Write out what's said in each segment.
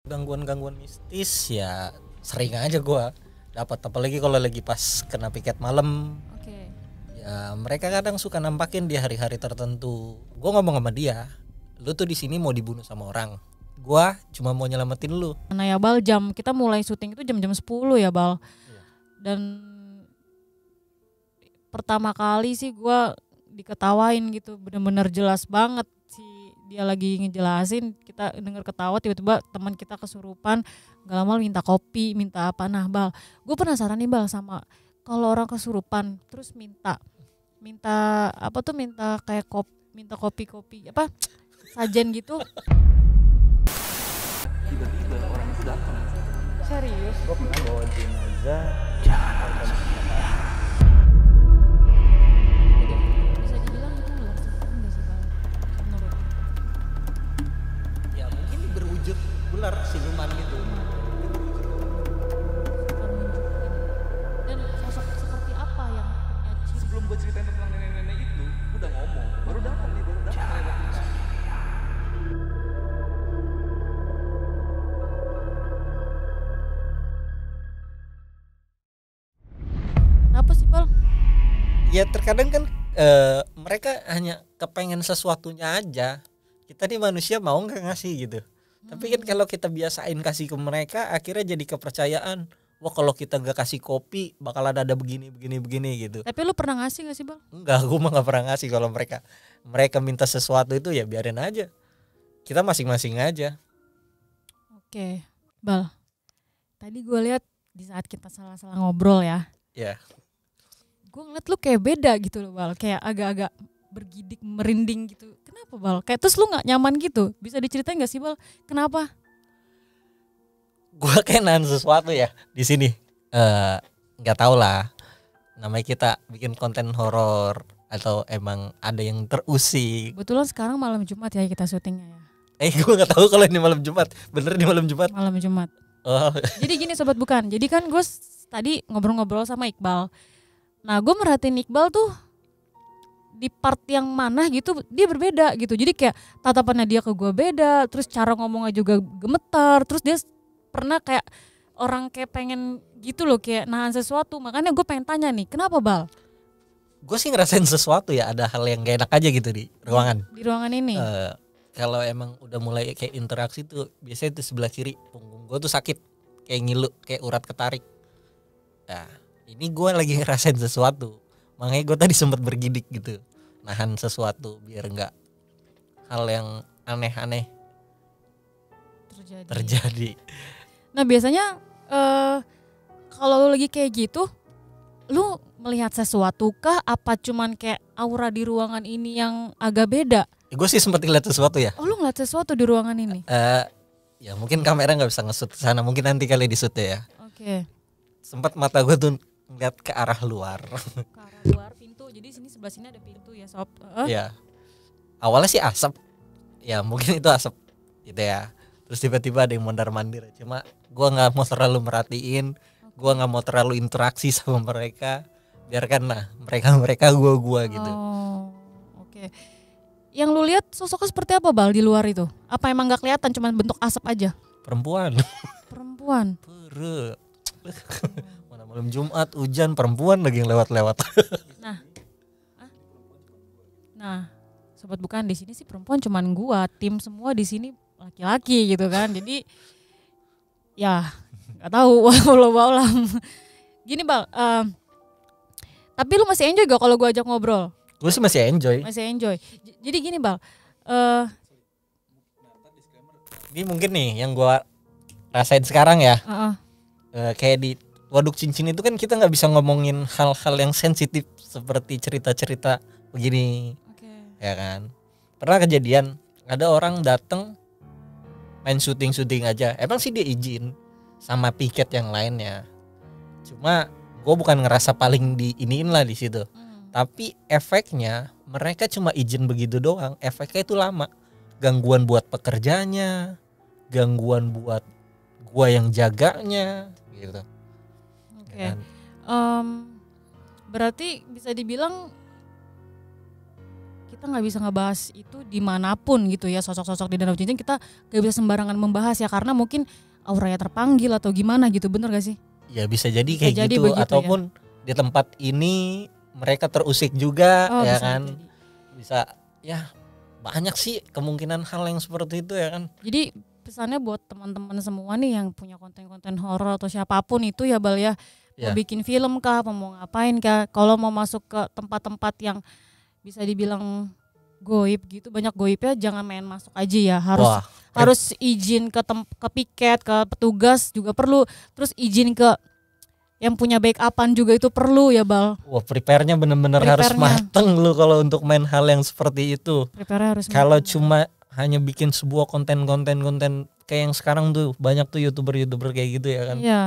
Gangguan-gangguan mistis ya sering aja gua dapat, apalagi kalau lagi pas kena piket malam. Oke. Ya mereka kadang suka nampakin di hari-hari tertentu. Gua ngomong sama dia, lu tuh di sini mau dibunuh sama orang, gua cuma mau nyelamatin lu. Nah ya Bal, kita mulai syuting itu jam-jam 10 ya Bal. Iya. Dan pertama kali sih gue diketawain gitu, bener-bener jelas banget sih dia lagi ngejelasin, kita denger ketawa, tiba-tiba teman kita kesurupan, gak lama minta kopi, minta apa. Nah Bal, gue penasaran nih Bal sama kalau orang kesurupan terus minta apa tuh, minta kayak minta kopi apa sajen gitu. Tiba-tiba orang itu datang. Serius? Gua pernah bawa jenazah. Bisa dibilang itu ular serem gak sih Bal? Menurut lu? Ya mungkin berwujud ular siluman gitu. Dan sosok seperti apa yang punya ciri? Sebelum gue ceritain tentang nenek-nenek itu, udah ngomong, baru datang lewat itu. Kenapa sih Bal? Ya terkadang kan mereka hanya kepengen sesuatunya aja. Kita nih manusia mau nggak ngasih gitu. Tapi kan kalau kita biasain kasih ke mereka, akhirnya jadi kepercayaan. Wah kalau kita nggak kasih kopi bakal ada begini gitu. Tapi lu pernah ngasih gak sih Bal? Enggak, gue mah nggak pernah ngasih. Kalau mereka minta sesuatu itu ya biarin aja. Kita masing-masing aja. Oke, Bal. Tadi gue lihat di saat kita salah-salah ngobrol ya, Ya. gue ngeliat lu kayak beda gitu loh Bal, kayak agak-agak bergidik, merinding gitu. Kenapa Bal? Kayak terus lu nggak nyaman gitu? Bisa diceritain nggak sih Bal? Kenapa? Gue kayak nahan sesuatu ya di sini. Nggak tahu lah. Namanya kita bikin konten horor atau emang ada yang terusik. Kebetulan sekarang malam Jumat ya kita syutingnya ya. Gue nggak tahu kalau ini malam Jumat. Bener di malam Jumat. Malam Jumat. Oh. Jadi gini sobat bukan. Jadi kan gue tadi ngobrol-ngobrol sama Iqbal. Nah gue merhatiin Iqbal tuh di part yang mana gitu dia berbeda gitu. Jadi kayak tatapannya dia ke gue beda, terus cara ngomongnya juga gemetar, terus dia pernah kayak orang kayak pengen gitu loh, kayak nahan sesuatu. Makanya gue pengen tanya nih, kenapa Bal? Gue sih ngerasain sesuatu ya, ada hal yang gak enak aja gitu di ruangan. Di ruangan ini. Kalau emang udah mulai kayak interaksi tuh biasanya tuh sebelah kiri punggung gue tuh sakit, kayak ngilu, kayak urat ketarik. Nah ini gue lagi ngerasain sesuatu, makanya gue tadi sempat bergidik gitu, nahan sesuatu biar nggak hal yang aneh-aneh terjadi. Nah biasanya kalau lu lagi kayak gitu, lu melihat sesuatu kah? Apa cuman kayak aura di ruangan ini yang agak beda? Gue sih sempat ngeliat sesuatu ya. Oh lu ngeliat sesuatu di ruangan ini? Ya mungkin kamera nggak bisa nge-shoot ke sana, mungkin nanti kali di-shoot ya. Oke. Sempat mata gue tuh ngeliat ke arah luar. Ke arah luar pintu. Jadi sini sebelah sini ada pintu ya sob. Ya. Awalnya sih asap. Ya mungkin itu asap gitu ya. Terus tiba-tiba ada yang mondar-mandir. Cuma gue nggak mau terlalu merhatiin. Gue nggak mau terlalu interaksi sama mereka. Biarkan lah mereka gue gitu. Oh, oke. Yang lu lihat sosoknya seperti apa Bal di luar itu? Apa emang nggak kelihatan, cuma bentuk asap aja? Perempuan. Perempuan. Pere. Mana malam Jumat hujan, perempuan lagi yang lewat-lewat. Nah, sobat bukan, di sini sih perempuan cuman gua, tim semua di sini laki-laki gitu kan. Jadi ya nggak tahu, walau Gini Bal, tapi lu masih enjoy gak kalau gua ajak ngobrol? Gue sih masih enjoy. Masih enjoy. Jadi gini Bal, Ini mungkin nih yang gue rasain sekarang ya. Kayak di Waduk Cincin itu kan kita nggak bisa ngomongin hal-hal yang sensitif seperti cerita-cerita begini. Ya kan. Pernah kejadian ada orang datang main syuting aja. Emang sih dia izin sama piket yang lainnya. Cuma gue bukan ngerasa paling diiniin lah di situ. Tapi efeknya mereka cuma izin begitu doang. Efeknya itu lama. Gangguan buat pekerjanya, gangguan buat gua yang jaganya gitu. Oke. Berarti bisa dibilang kita nggak bisa ngebahas itu dimanapun gitu ya, sosok-sosok di Danau Cincin kita nggak bisa sembarangan membahas ya, karena mungkin auranya terpanggil atau gimana gitu, bener gak sih? Ya bisa jadi Bisa kayak jadi gitu, begitu, ataupun di tempat ini mereka terusik juga ya bisa kan. jadi. Bisa ya, banyak sih kemungkinan hal yang seperti itu ya kan. Jadi pesannya buat teman-teman semua nih yang punya konten-konten horor atau siapapun itu ya Bal ya, mau Ya. bikin film kah, apa mau ngapain kah, kalau mau masuk ke tempat-tempat yang bisa dibilang goib gitu, banyak goibnya, jangan main masuk aja ya, Wah, harus izin ke piket, ke petugas juga perlu, terus izin ke yang punya backupan juga itu perlu ya Bal. wah prepare-nya bener-bener harus Prepare-nya. mateng lu kalau untuk main hal yang seperti itu. Prepare harus Kalau matang. cuma hanya bikin sebuah konten kayak yang sekarang tuh banyak tuh youtuber kayak gitu ya kan. Iya.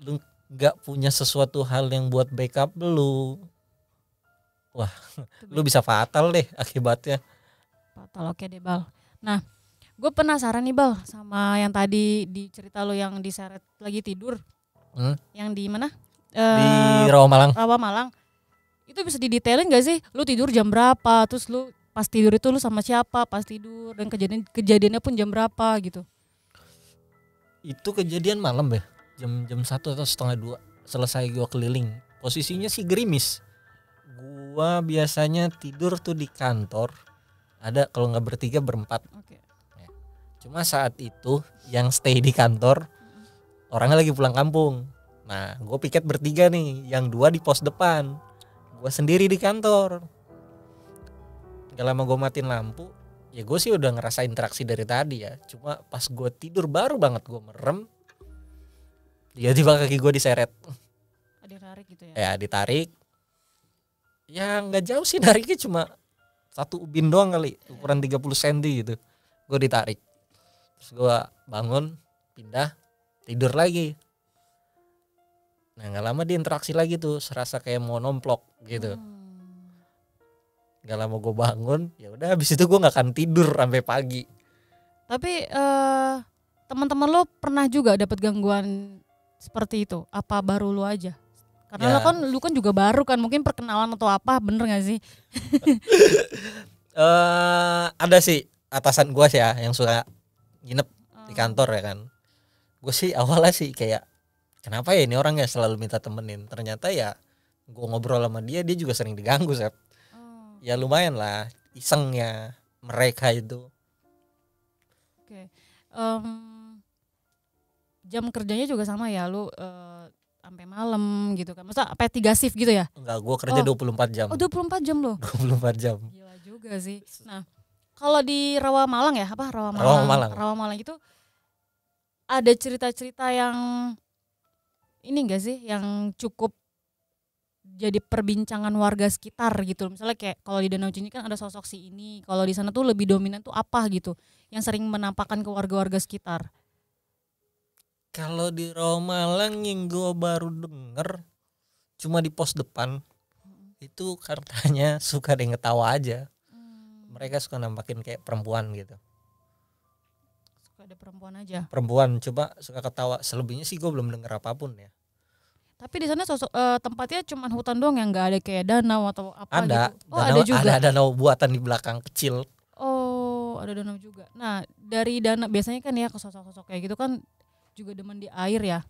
Lu nggak punya sesuatu hal yang buat backup lu, wah lu bisa fatal deh akibatnya. Fatal, oke deh Bal. Nah, gue penasaran nih Bal sama yang tadi di cerita lo yang diseret lagi tidur. Yang di mana? Di Rawamangun. Rawamangun. Itu bisa didetailin gak sih? Lu tidur jam berapa? Terus lu pas tidur itu lu sama siapa pas tidur, dan kejadiannya pun jam berapa gitu? Itu kejadian malam ya, jam 1 atau setengah 2. Selesai gua keliling, posisinya sih gerimis. Gua biasanya tidur tuh di kantor, ada kalau nggak bertiga berempat. Oke. Cuma saat itu yang stay di kantor orangnya lagi pulang kampung. Nah gue piket bertiga nih, yang 2 di pos depan, gue sendiri di kantor. Gak lama gue matiin lampu, ya gue sih udah ngerasa interaksi dari tadi ya. Cuma pas gue tidur baru banget gue merem, tiba-tiba kaki gue diseret. Ada tarik gitu ya? Ya ditarik, ya nggak jauh sih nariknya, cuma 1 ubin doang kali, ukuran 30 cm gitu. Gue ditarik, terus gue bangun, pindah, tidur lagi. Nah nggak lama dia interaksi lagi tuh, serasa kayak mau nomplok gitu. Gak lama gue bangun, ya udah habis itu gue nggak akan tidur sampai pagi. Tapi teman-teman lo pernah juga dapat gangguan seperti itu? Apa baru lo aja? Karena Ya. lu kan juga baru kan, mungkin perkenalan atau apa, bener gak sih? Ada sih atasan gue sih ya yang suka nginep di kantor ya kan. Gue sih awalnya sih kayak kenapa ya ini orang ya selalu minta temenin. Ternyata ya gue ngobrol sama dia juga sering diganggu Sep. Ya lumayan lah isengnya mereka itu. Oke. Jam kerjanya juga sama ya, lu sampai malam gitu kan? Masa apa 3 shift gitu ya? Enggak, gue kerja 24 jam. Oh 24 jam loh. 24 jam. Gila juga sih. Nah, kalau di Rawamangun ya, apa Rawamangun itu ada cerita-cerita yang ini enggak sih, yang cukup jadi perbincangan warga sekitar gitu. Misalnya kayak kalau di Danau Cincin kan ada sosok si ini, kalau di sana tuh lebih dominan tuh apa gitu yang sering menampakkan ke warga-warga sekitar. Kalau di Rawamangun yang gue baru denger cuma di pos depan, itu katanya suka ada yang ketawa aja. Mereka suka nampakin kayak perempuan gitu. Suka ada perempuan aja. Perempuan coba suka ketawa, selebihnya sih gue belum denger apapun ya. Tapi di sana tempatnya cuma hutan doang, yang nggak ada kayak danau atau apa Ada, gitu. Oh ada juga. ada danau buatan di belakang kecil. Oh ada danau juga. Nah dari danau biasanya kan ya ke sosok-sosok kayak gitu kan juga demen di air ya.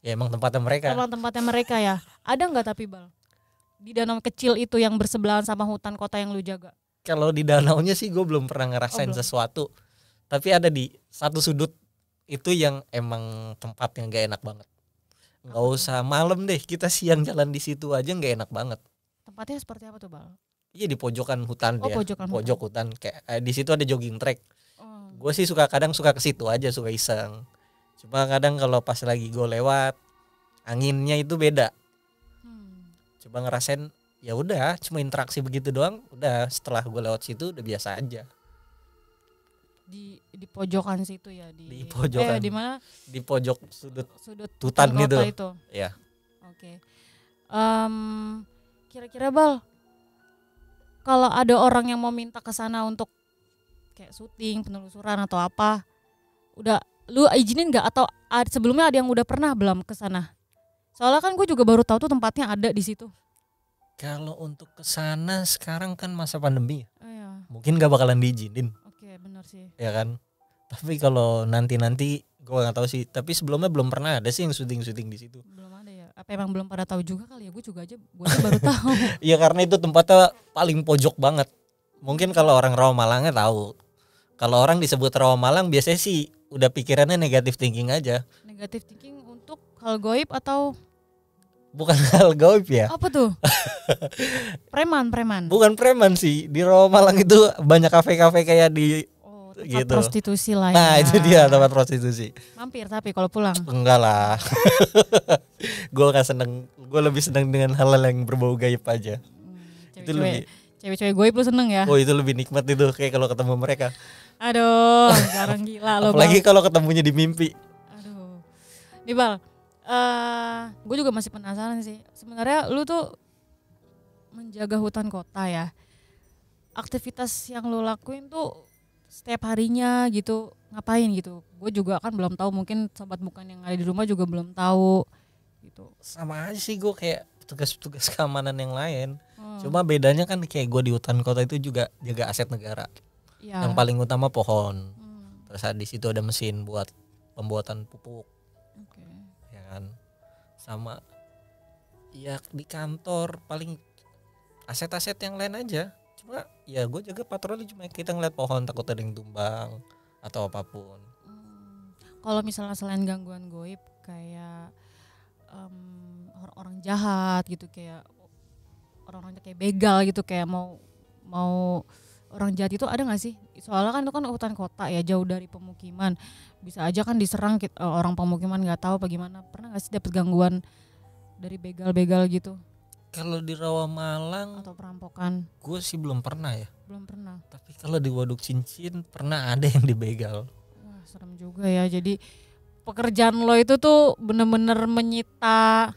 Ya emang tempatnya mereka. Emang tempatnya mereka ya. Ada nggak tapi Bal di danau kecil itu yang bersebelahan sama hutan kota yang lu jaga? Kalau di danaunya sih gue belum pernah ngerasain belum. sesuatu. Tapi ada di satu sudut itu yang emang tempatnya gak enak banget. Gak usah malam deh, kita siang jalan di situ aja gak enak banget. Tempatnya seperti apa tuh Bal? Iya di pojokan hutan Oh, dia. pojokan Pojok hutan. Kayak di situ ada jogging track. Oh. Gue sih kadang suka ke situ aja, suka iseng. Cuma kadang kalau pas lagi gue lewat, anginnya itu beda. Coba ngerasain, ya udah cuma interaksi begitu doang. Udah setelah gue lewat situ udah biasa aja. Di pojokan situ ya, Di pojokan. di mana? Di pojok sudut hutan hutan kota gitu. itu. Ya. Oke. Kira-kira Bal, kalau ada orang yang mau minta ke sana untuk kayak syuting, penelusuran atau apa, udah lu izinin nggak, atau sebelumnya ada yang udah pernah belum ke sana? Soalnya kan gue juga baru tahu tuh tempatnya ada di situ. Kalau untuk kesana sekarang kan masa pandemi, Iya. mungkin gak bakalan diizinin, Oke, benar sih. ya kan. Tapi kalau nanti gue nggak tahu sih. Tapi sebelumnya belum pernah ada sih yang syuting di situ. Belum ada ya. Apa emang belum pada tahu juga kali ya? Gue aja baru tahu. Iya karena itu tempatnya paling pojok banget. Mungkin kalau orang Rawamalangnya tahu. Kalau orang disebut Rawamallang biasanya sih udah pikirannya negatif thinking aja. Negatif thinking untuk hal goib atau Bukan hal gaib ya. apa tuh? Preman. Bukan preman sih. Di Rawamallang itu banyak kafe-kafe kayak di Tempat gitu. prostitusi lah ya. Nah itu dia tempat prostitusi. Mampir tapi kalau pulang. Enggak lah. Gue gak seneng. Gue lebih seneng dengan hal-hal yang berbau gaib aja. Itu lebih. Cewek-cewek goib lu seneng ya? Oh itu lebih nikmat itu kayak kalau ketemu mereka. Aduh, sekarang gila lo. Apalagi kalau ketemunya di mimpi. Aduh. Nih Bal, gue juga masih penasaran sih. Sebenarnya lu tuh menjaga hutan kota ya. Aktivitas yang lu lakuin tuh setiap harinya gitu ngapain gitu? Gue juga kan belum tahu, mungkin sobat bukan yang ada di rumah juga belum tahu gitu. Sama aja sih gue kayak tugas-tugas keamanan yang lain. Cuma bedanya kan kayak gue di hutan kota itu juga jaga aset negara. Ya. Yang paling utama pohon. Terus di situ ada mesin buat pembuatan pupuk. Oke. Ya kan. Sama ya di kantor paling aset-aset yang lain aja. Cuma ya gue jaga patroli, cuma kita ngeliat pohon takut ada yang tumbang atau apapun. Kalau misalnya selain gangguan goib kayak orang jahat gitu, kayak orang-orang kayak begal gitu, kayak mau orang jahat itu ada nggak sih? Soalnya kan itu kan hutan kota ya, jauh dari pemukiman, bisa aja kan diserang orang pemukiman nggak tahu apa gimana. Pernah nggak sih dapet gangguan dari begal-begal gitu? Kalau di Rawamallang Atau perampokan? gue sih belum pernah ya. Belum pernah. Tapi kalau di Waduk Cincin pernah ada yang dibegal. Wah serem juga ya. Jadi pekerjaan lo itu tuh bener-bener menyita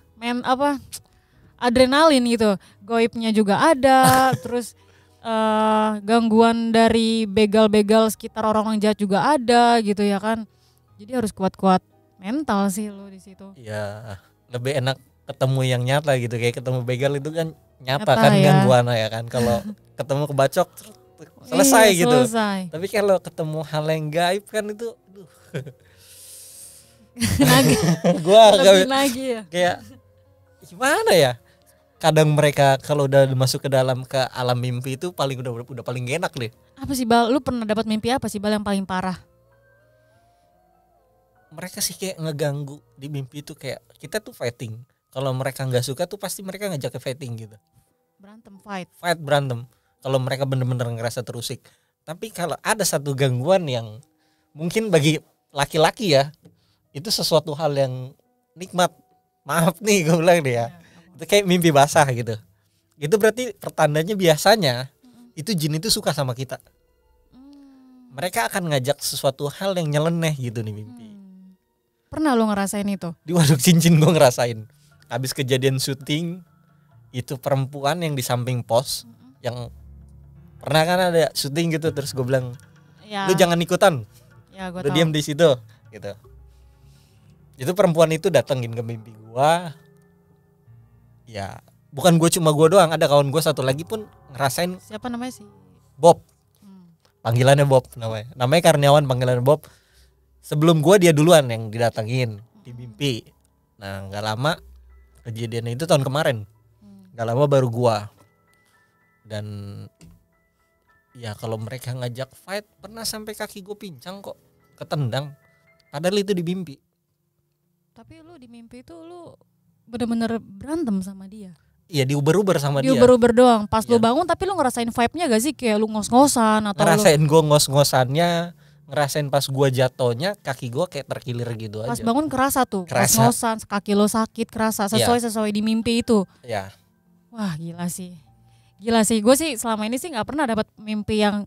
adrenalin gitu. Goibnya juga ada. Terus gangguan dari begal-begal sekitar orang-orang jahat juga ada gitu ya kan. Jadi harus kuat-kuat mental sih lo di situ. Ya lebih enak ketemu yang nyata gitu, kayak ketemu begal itu kan nyata Nyata kan ya. gangguan ya kan. Kalau ketemu kebacok selesai Iya, gitu. Selesai. Tapi kalau ketemu hal yang gaib kan itu gua Lebih lagi ya. kayak gimana ya? Kadang mereka kalau udah masuk ke dalam ke alam mimpi itu udah paling enak deh. Apa sih Bal? Lu pernah dapat mimpi apa sih Bal yang paling parah? Mereka sih kayak ngeganggu di mimpi itu, kayak kita tuh fighting. Kalau mereka nggak suka tuh pasti mereka ngajak ke fighting gitu. Berantem, fight. Berantem. Kalau mereka bener-bener ngerasa terusik. Tapi kalau ada satu gangguan yang mungkin bagi laki-laki ya, itu sesuatu hal yang nikmat. Maaf nih gue bilang deh ya. Itu kayak mimpi basah gitu. Itu berarti pertandanya biasanya itu jin itu suka sama kita. Mereka akan ngajak sesuatu hal yang nyeleneh gitu nih mimpi. Pernah lo ngerasain itu? Di Waduk Cincin gue ngerasain. Habis kejadian syuting itu perempuan yang di samping pos yang pernah kan ada syuting gitu, terus gue bilang Ya. lu jangan ikutan, Ya, gue lu tahu. diam di situ gitu. Itu perempuan itu datengin ke mimpi gue. Ya bukan gue doang, ada kawan gue satu lagi pun ngerasain. Siapa namanya sih? Bob, panggilannya Bob namanya Karniawan, panggilannya Bob. Sebelum gue dia duluan yang didatengin di mimpi. Nah nggak lama kejadian itu tahun kemarin, nggak lama baru gua. Dan ya kalau mereka ngajak fight pernah sampai kaki gue pincang kok, ketendang, padahal itu di mimpi. Tapi lu di mimpi itu lu bener-bener berantem sama dia? Iya diuber-uber sama dia. Diuber-uber doang. Pas Iya. lu bangun tapi lu ngerasain vibe-nya gak sih? Kayak lu ngos-ngosan atau Ngerasain gue ngos-ngosannya, ngerasain pas gua jatohnya kaki gua kayak terkilir gitu pas aja. bangun kerasa tuh, Kerasa. ngos-ngosan, kaki lo sakit kerasa sesuai di mimpi itu. Ya Wah gila sih, gue sih selama ini sih nggak pernah dapat mimpi yang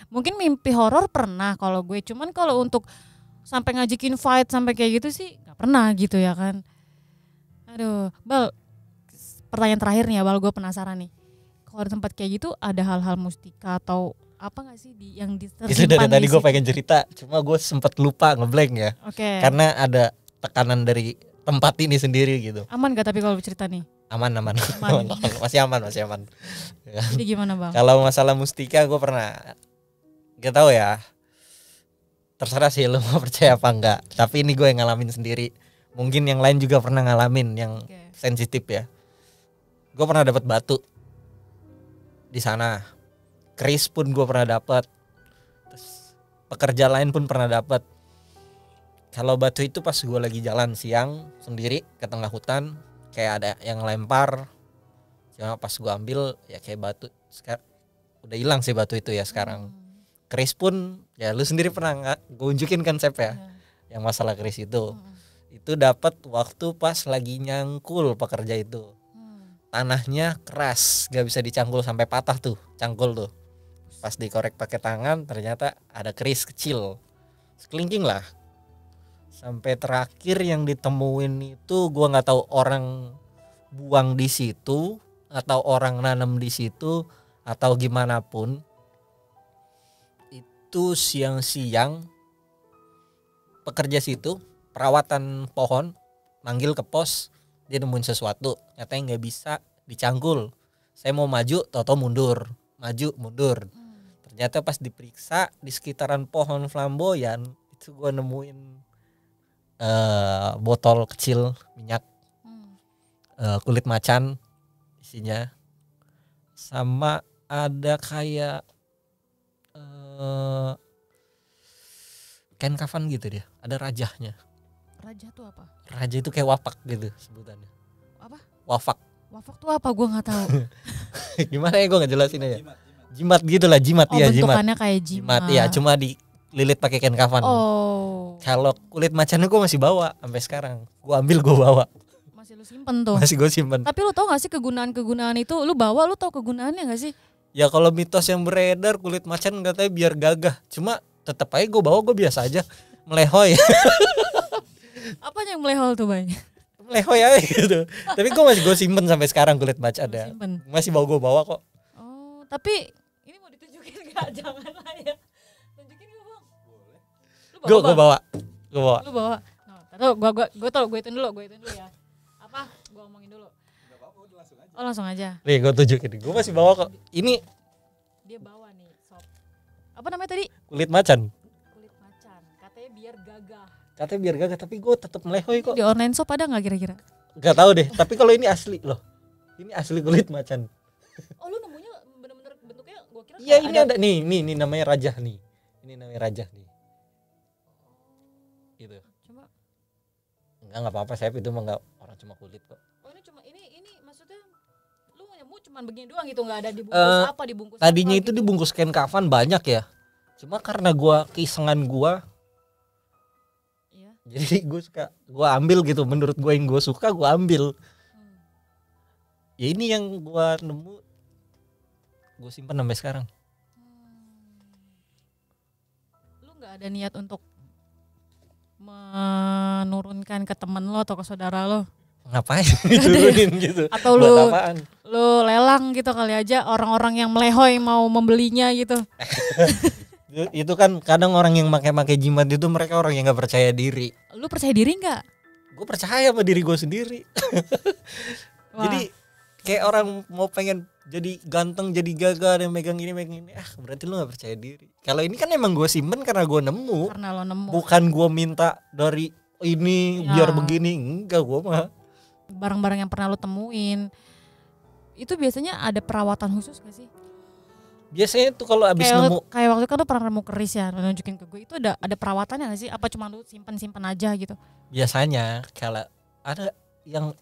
mungkin mimpi horor pernah kalau gue, cuman kalau untuk sampai ngajakin fight sampai kayak gitu sih nggak pernah gitu ya kan. Aduh Bal, pertanyaan terakhir nih ya Bal, gue penasaran nih, kalau di tempat kayak gitu ada hal-hal mustika atau apa nggak sih yang itu tersimpan dari tadi di gue situ? pengen cerita, cuma gue sempet lupa ngeblank ya. Oke. Karena ada tekanan dari tempat ini sendiri gitu. Aman gak tapi kalau cerita nih? Aman. masih aman. Jadi gimana bang? Kalau masalah mustika gue pernah, gak tahu ya, terserah sih lo mau percaya apa enggak, tapi ini gue yang ngalamin sendiri. Mungkin yang lain juga pernah ngalamin yang sensitif ya. Gue pernah dapat batu di sana, keris pun gue pernah dapat, terus pekerja lain pun pernah dapat. Kalau batu itu pas gue lagi jalan siang sendiri ke tengah hutan, kayak ada yang lempar, cuma pas gue ambil ya kayak batu. Sekarang udah hilang sih batu itu ya sekarang. Keris pun ya lu sendiri pernah nggak gue unjukin konsep ya, yang masalah keris itu dapat waktu pas lagi nyangkul pekerja itu. Tanahnya keras, gak bisa dicangkul sampai patah tuh cangkul tuh. Pas dikorek pakai tangan ternyata ada keris kecil sekelingking lah. Sampai terakhir yang ditemuin itu gua nggak tahu orang buang di situ atau orang nanam di situ atau gimana pun. Itu siang-siang pekerja situ perawatan pohon manggil ke pos, dia nemuin sesuatu nyatanya nggak bisa dicangkul. Saya mau maju, tau-tau mundur, maju mundur. Ternyata pas diperiksa di sekitaran pohon flamboyan itu gue nemuin botol kecil minyak, kulit macan isinya, sama ada kayak kain kafan gitu dia, ada rajahnya. Raja tuh apa? Raja itu kayak wapak gitu sebutannya. Apa? Wafak. Wafak tuh apa? Gue nggak tahu. Gimana ya gue nggak jelasin aja. Jimat gitulah, jimat ya jimat. Bentukannya kayak jimat. Ya cuma dililit pakai kain kafan. Oh. Kalau kulit macannya gue masih bawa sampai sekarang. Gue ambil gue bawa. Masih lu simpen tuh. Masih gue simpen. Tapi lu tau gak sih kegunaan itu? Lu bawa, lu tau kegunaannya gak sih? Ya kalau mitos yang beredar kulit macan katanya biar gagah. Cuma tetap aja gue bawa, gue biasa aja melehoy. Apa yang melehol tuh Bay? Melehoy aja gitu. Tapi gue simpen sampai sekarang kulit macan ada. Masih gue bawa kok. Oh, tapi ini mau ditunjukin gak? Jangan lah ya. Tunjukin gak bang? Boleh. Gue bawa. Lu bawa. Tuh, gue hitung dulu ya. Apa? Gue ngomongin dulu. Oh langsung aja. Nih gue tunjukin. Gue masih bawa kok. Ini dia bawa nih sob. Apa namanya tadi? Kulit macan. Kulit macan. Katanya biar gagah. Tapi gue tetap melehoy kok. Di online shop ada nggak kira-kira? Gak tahu deh. Tapi kalau ini asli loh. Ini asli kulit macan. Oh lu nemunya bener-bener bentuknya gue kira. Iya ini ada nih namanya rajah nih. Ini namanya rajah nih. Gitu. Coba. Enggak apa-apa, saya itu mah enggak orang cuma kulit kok. Oh ini cuma ini maksudnya lu nemu cuma begini doang gitu, nggak ada dibungkus dibungkus tadinya apa, itu gitu. dibungkus kain kafan banyak ya. Cuma karena gua keisengan gua. Iya. Jadi gua ambil gitu, menurut gua yang gua suka gua ambil. Ya ini yang gua nemu gua simpen sampai sekarang. Lu nggak ada niat untuk menurunkan ke temen lo atau ke saudara lo? Ngapain diturunin gitu? Atau lu lelang gitu kali aja, orang-orang yang melehoy mau membelinya gitu. Itu kan kadang orang yang pakai jimat itu mereka orang yang nggak percaya diri. Lu percaya diri nggak? Gue percaya sama diri gue sendiri. Jadi kayak orang mau pengen jadi ganteng, jadi gagah, dan megang ini. Berarti lu gak percaya diri. Kalau ini kan emang gue simpen karena gue nemu. Karena lo nemu. Bukan gue minta dari ini ya, biar begini. Enggak, gue mah. Barang-barang yang pernah lo temuin, itu biasanya ada perawatan khusus gak sih? Biasanya tuh kalau abis nemu. Kayak waktu itu kan lo pernah nemu keris ya, lo nunjukin ke gue. Itu ada perawatannya gak sih? Apa cuma lo simpen aja gitu? Biasanya kalau ada yang...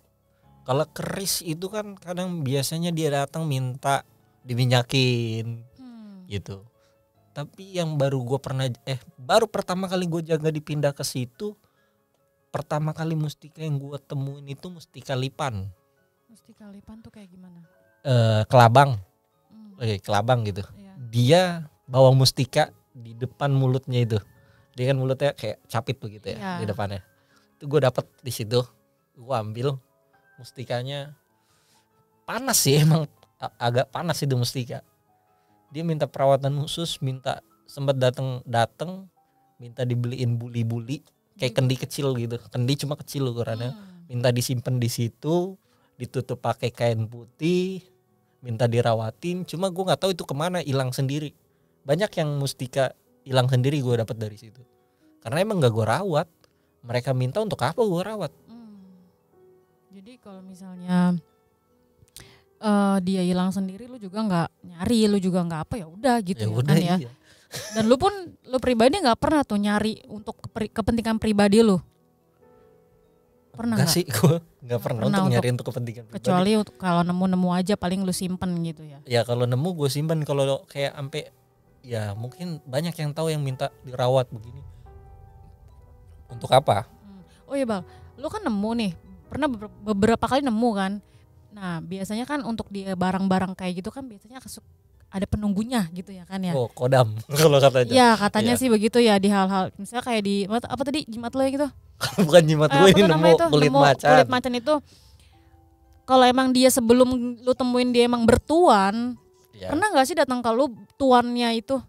Kalau keris itu kan kadang biasanya dia datang minta diminyakin gitu. Tapi yang baru pertama kali gue jaga dipindah ke situ, pertama kali mustika yang gue temuin itu mustika lipan. Mustika lipan tuh kayak gimana? Kelabang, kelabang gitu. Iya. Dia bawa mustika di depan mulutnya itu. Dia kan mulutnya kayak capit begitu ya, di depannya. Itu gue dapet di situ, gue ambil. Mustikanya panas sih, emang agak panas itu mustika. Dia minta perawatan khusus, sempat datang minta dibeliin buli-buli kayak kendi kecil gitu. Kendi cuma kecil ukurannya. minta disimpan di situ, ditutup pakai kain putih, minta dirawatin. Cuma gue nggak tahu itu kemana, hilang sendiri. Banyak yang mustika hilang sendiri gue dapat dari situ. Karena emang nggak gue rawat. Mereka minta untuk apa gue rawat? Jadi kalau misalnya dia hilang sendiri, lu juga nggak nyari, lu juga nggak apa, ya udah gitu ya udah, kan ya. iya. Dan lu pribadi nggak pernah tuh nyari untuk kepentingan pribadi lu? Pernah nggak? Sih, gue nggak pernah untuk nyari untuk kepentingan pribadi. Kecuali kalau nemu aja paling lu simpen gitu ya. Ya kalau nemu gue simpen, kalau kayak sampai ya mungkin banyak yang tahu yang minta dirawat begini. Untuk apa? Oh iya Bal, lu kan nemu nih, pernah beberapa kali nemu kan. Nah biasanya kan untuk di barang-barang kayak gitu kan biasanya ada penunggunya gitu ya kan ya. Oh kodam kalau katanya. Iya katanya sih begitu ya, di hal-hal misalnya kayak di apa tadi jimat lo ya gitu. Bukan jimat gue, ini nemu kulit macan. Kulit macan itu kalau emang dia sebelum lu temuin dia emang bertuan, pernah gak sih datang ke lu tuannya itu?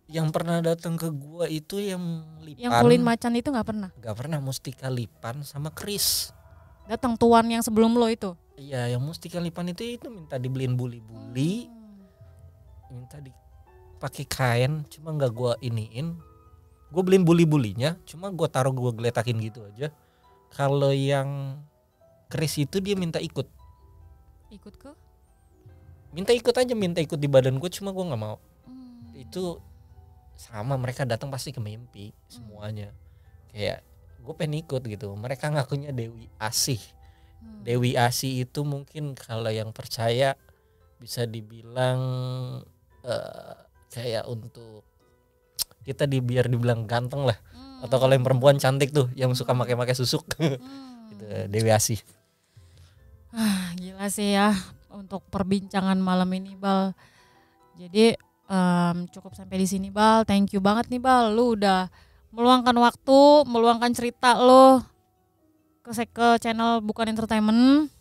Yang pernah datang ke gua itu yang lipan. Yang kulit macan itu gak pernah? Gak pernah, mustika lipan sama keris. Datang tuan yang sebelum lo itu? Iya, yang mustika lipan itu minta dibeliin buli-buli. Minta dipakai kain, cuma gak gua iniin. Gue beliin buli-bulinya, cuma gue taruh, gue geletakin gitu aja. Kalau yang keris itu dia minta ikut. Ikut ke? Minta ikut aja, minta ikut di badan gue, cuma gue nggak mau. Itu sama, mereka datang pasti ke mimpi semuanya. Kayak gue pengen ikut gitu. Mereka ngakunya Dewi Asih. Dewi Asih itu mungkin kalau yang percaya bisa dibilang kayak untuk kita biar dibilang ganteng lah, atau kalau yang perempuan cantik tuh yang suka pakai susuk. Gitu, Dewi Asih. Gila sih ya untuk perbincangan malam ini Bal. Jadi cukup sampai di sini Bal. Thank you banget nih Bal, lu udah meluangkan waktu, meluangkan cerita lo ke channel Bukan Entertainment.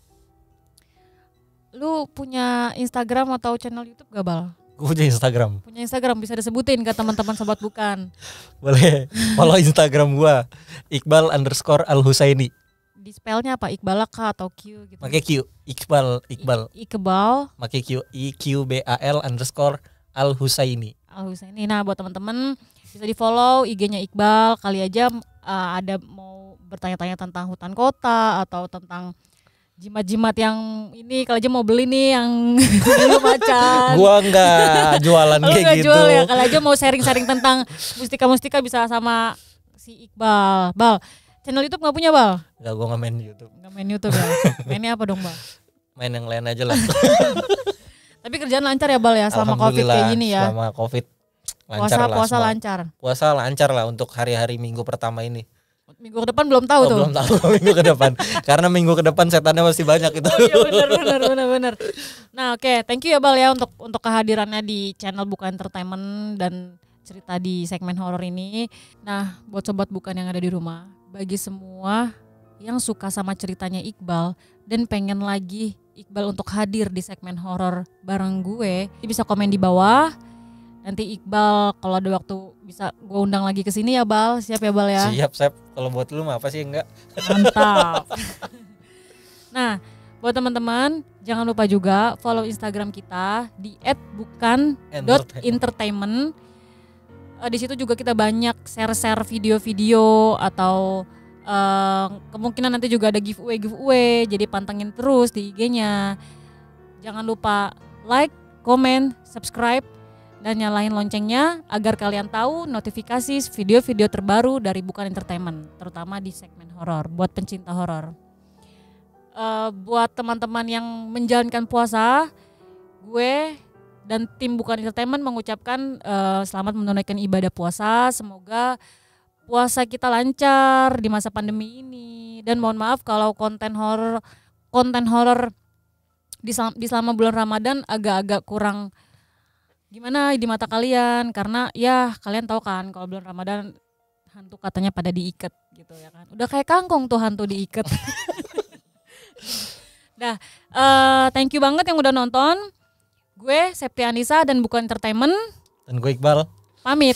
Lu punya Instagram atau channel YouTube gak Bal? Gue punya Instagram. Punya Instagram, bisa disebutin ke teman-teman sobat Bukan. Boleh, follow Instagram gue Iqbal_Al-Husaini. Di spellnya apa? Iqbal K atau Q gitu? Pakai Q, Iqbal. Iqbal. Pakai Q, IQBAL_Al-Husaini. Al-Husaini. Nah buat teman-teman bisa di follow IG-nya Iqbal. Kali aja ada mau bertanya-tanya tentang hutan kota atau tentang jimat-jimat yang ini, kalau aja mau beli nih yang bulu macan. Gua enggak jualan kayak gitu. Jual ya, kalau aja mau sharing-sharing tentang mustika-mustika bisa sama si Iqbal. Bal, channel YouTube nggak punya Bal? Enggak, gua nggak main YouTube. Nggak main YouTube ya? Mainnya apa dong Bal? Main yang lain aja lah. Tapi kerjaan lancar ya Bal ya selama COVID kayak gini ya? Selama COVID lancar lah. Puasa lancar? Puasa lancar lah untuk hari-hari minggu pertama ini. Minggu ke depan belum tahu tuh. Belum tahu minggu ke depan. Karena minggu ke depan setannya masih banyak itu. Oh iya benar. Nah, oke, thank you ya Bal ya untuk kehadirannya di channel Bukan Entertainment dan cerita di segmen horor ini. Nah, buat sobat Bukan yang ada di rumah, bagi semua yang suka sama ceritanya Iqbal dan pengen lagi Iqbal untuk hadir di segmen horor bareng gue, bisa komen di bawah. Nanti Iqbal kalau ada waktu bisa gue undang lagi ke sini ya Bal. Siap ya Bal ya? Siap. Kalau buat lu mah apa sih enggak? Mantap. Nah, buat teman-teman jangan lupa juga follow Instagram kita di @bukan.entertainment. Di situ juga kita banyak share video-video atau kemungkinan nanti juga ada giveaway. Jadi pantengin terus di IG-nya. Jangan lupa like, comment, subscribe, dan nyalain loncengnya agar kalian tahu notifikasi video-video terbaru dari Bukan Entertainment, terutama di segmen horor buat pencinta horor. Buat teman-teman yang menjalankan puasa, gue dan tim Bukan Entertainment mengucapkan selamat menunaikan ibadah puasa. Semoga puasa kita lancar di masa pandemi ini, dan mohon maaf kalau konten horor di selama bulan Ramadan agak-agak kurang gimana di mata kalian, karena ya kalian tahu kan kalau bulan Ramadan hantu katanya pada diikat gitu ya kan. Udah kayak kangkung tuh hantu diikat. Nah, thank you banget yang udah nonton. Gue Septi Anissa dan Bukan Entertainment. Dan gue Iqbal. Pamit.